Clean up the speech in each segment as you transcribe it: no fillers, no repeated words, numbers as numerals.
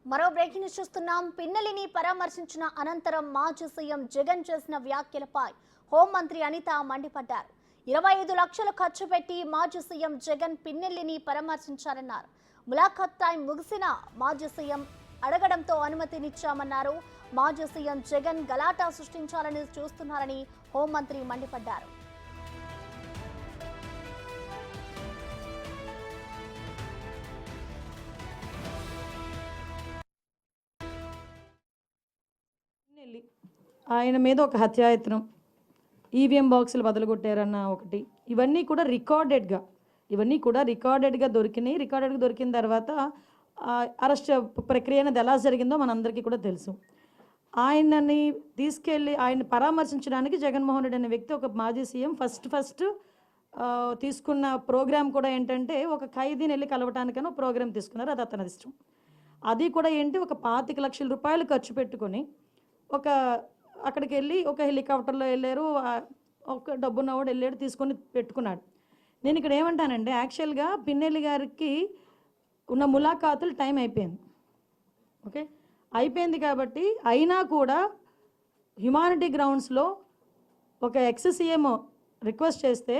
మరో breaking news చూస్తున్నాం. పిన్నెలిని పరామర్శించిన అనంతరం మాజీ సీఎం జగన్ చేసిన వ్యాఖ్యలపై హోంమంత్రి అనిత మండిపడ్డారు. 25 లక్షలు ఖర్చు పెట్టి మాజీ సీఎం జగన్ పిన్నెలిని పరామర్శించారన్నారు. ములాఖత్ టైం ముగిసిన మాజీ సీఎం అడగడంతో అనుమతినిచ్చామన్నారు. మాజీ సీఎం జగన్ గలాటా సృష్టించాలని చూస్తున్నారని హోంమంత్రి మండిపడ్డారు. ఆయన మీద ఒక హత్యాయత్నం, ఈవీఎం బాక్సులు బదలుగొట్టారన్న ఒకటి, ఇవన్నీ కూడా రికార్డెడ్గా దొరికినాయి. రికార్డెడ్గా దొరికిన తర్వాత అరెస్ట్ ప్రక్రియ అనేది ఎలా జరిగిందో మనందరికీ కూడా తెలుసు. ఆయనని తీసుకెళ్ళి ఆయన పరామర్శించడానికి జగన్మోహన్ రెడ్డి అనే వ్యక్తి, ఒక మాజీ సీఎం, ఫస్ట్ తీసుకున్న ప్రోగ్రామ్ కూడా ఏంటంటే ఒక ఖైదీని వెళ్ళి కలవటానికైనా ప్రోగ్రామ్ తీసుకున్నారు. అది అతని ఇష్టం. అది కూడా ఏంటి, ఒక 25 లక్షల రూపాయలు ఖర్చు పెట్టుకొని అక్కడికి వెళ్ళి ఒక హెలికాప్టర్లో వెళ్ళారు. ఒక డబ్బున్నవాడు వెళ్ళాడు, తీసుకొని పెట్టుకున్నాడు. నేను ఇక్కడ ఏమంటానంటే, యాక్చువల్గా పిన్నెల్లి గారికి ఉన్న ములాఖాతులు టైం అయిపోయింది. ఓకే, అయిపోయింది కాబట్టి అయినా కూడా హ్యుమానిటీ గ్రౌండ్స్లో ఒక ఎక్స్ సీఎం రిక్వెస్ట్ చేస్తే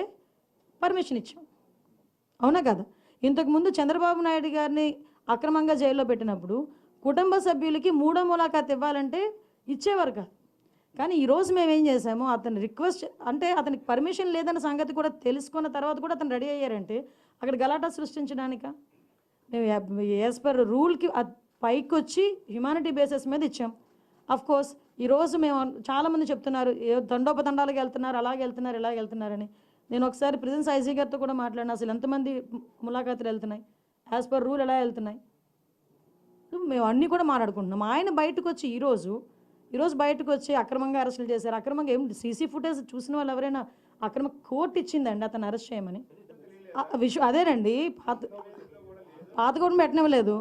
పర్మిషన్ ఇచ్చాం. అవునా కదా? ఇంతకుముందు చంద్రబాబు నాయుడు గారిని అక్రమంగా జైల్లో పెట్టినప్పుడు కుటుంబ సభ్యులకి 3వ ములాఖాత్ ఇవ్వాలంటే ఇచ్చేవారు కాదు. కానీ ఈరోజు మేము ఏం చేసాము, అతని రిక్వెస్ట్ అంటే అతనికి పర్మిషన్ లేదన్న సంగతి కూడా తెలుసుకున్న తర్వాత కూడా అతను రెడీ అయ్యారంటే అక్కడ గలాటా సృష్టించడానిక? మేము యాజ్ పర్ రూల్కి పైకి వచ్చి హ్యుమానిటీ బేసిస్ మీద ఇచ్చాం. కోర్స్ ఈరోజు మేము చాలామంది చెప్తున్నారు దండోపదండాలకు వెళ్తున్నారు, అలాగే వెళ్తున్నారు, ఇలాగ వెళ్తున్నారని. నేను ఒకసారి ప్రిజెన్స్ ఐజీ గారితో కూడా మాట్లాడినా, అసలు ఎంతమంది ములాఖాతులు వెళ్తున్నాయి, యాజ్ పర్ రూల్ ఎలా వెళ్తున్నాయి, మేము అన్నీ కూడా మాట్లాడుకుంటున్నాం. ఆయన బయటకు వచ్చి ఈరోజు బయటకు వచ్చి అక్రమంగా అరెస్టులు చేశారు. అక్రమంగా ఏం సీసీ ఫుటేజ్ చూసిన వాళ్ళు ఎవరైనా అక్రమ కోర్టు ఇచ్చిందండి అతను అరెస్ట్ చేయమని అదేనండి. పాత గవర్నమెంట్ పెట్టనివ్వలేదు,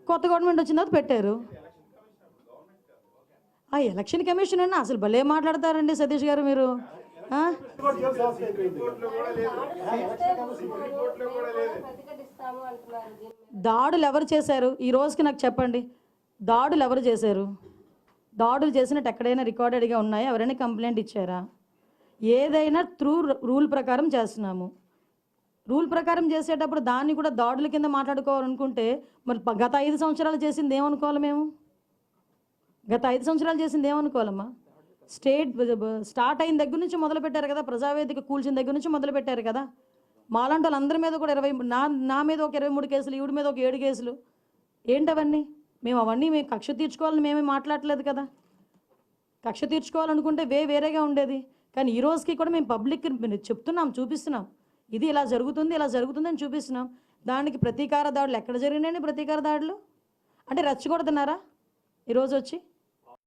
కొత్త గవర్నమెంట్ వచ్చిన తర్వాత పెట్టారు. ఆ ఎలక్షన్ కమిషన్ అన్న అసలు భలే మాట్లాడతారండి సతీష్ గారు మీరు. దాడులు ఎవరు చేశారు ఈ రోజుకి నాకు చెప్పండి. దాడులు ఎవరు చేశారు? దాడులు చేసినట్టు ఎక్కడైనా రికార్డెడ్గా ఉన్నాయా? ఎవరైనా కంప్లైంట్ ఇచ్చారా? ఏదైనా రూల్ ప్రకారం చేస్తున్నాము. రూల్ ప్రకారం చేసేటప్పుడు దాన్ని కూడా దాడుల కింద మాట్లాడుకోవాలనుకుంటే మరి గత 5 సంవత్సరాలు చేసింది ఏమనుకోవాలి మేము? గత 5 సంవత్సరాలు చేసింది ఏమనుకోవాలమ్మా? స్టార్ట్ అయిన దగ్గర నుంచి మొదలు పెట్టారు కదా, ప్రజావేదిక కూల్చిన దగ్గర నుంచి మొదలు పెట్టారు కదా. మాలాంటి వాళ్ళందరి మీద కూడా నా మీద ఒక 23 కేసులు, ఈవిడి మీద ఒక 7 కేసులు. ఏంటవన్నీ? మేము కక్ష తీర్చుకోవాలని మేమే మాట్లాడలేదు కదా. కక్ష తీర్చుకోవాలనుకుంటే వేరేగా ఉండేది. కానీ ఈ రోజుకి కూడా మేము పబ్లిక్ చెప్తున్నాం, చూపిస్తున్నాం, ఇది ఇలా జరుగుతుంది అని చూపిస్తున్నాం. దానికి ప్రతీకార దాడులు ఎక్కడ జరిగినాయండి? ప్రతీకార దాడులు అంటే రెచ్చగొడుతున్నారా ఈరోజు వచ్చి?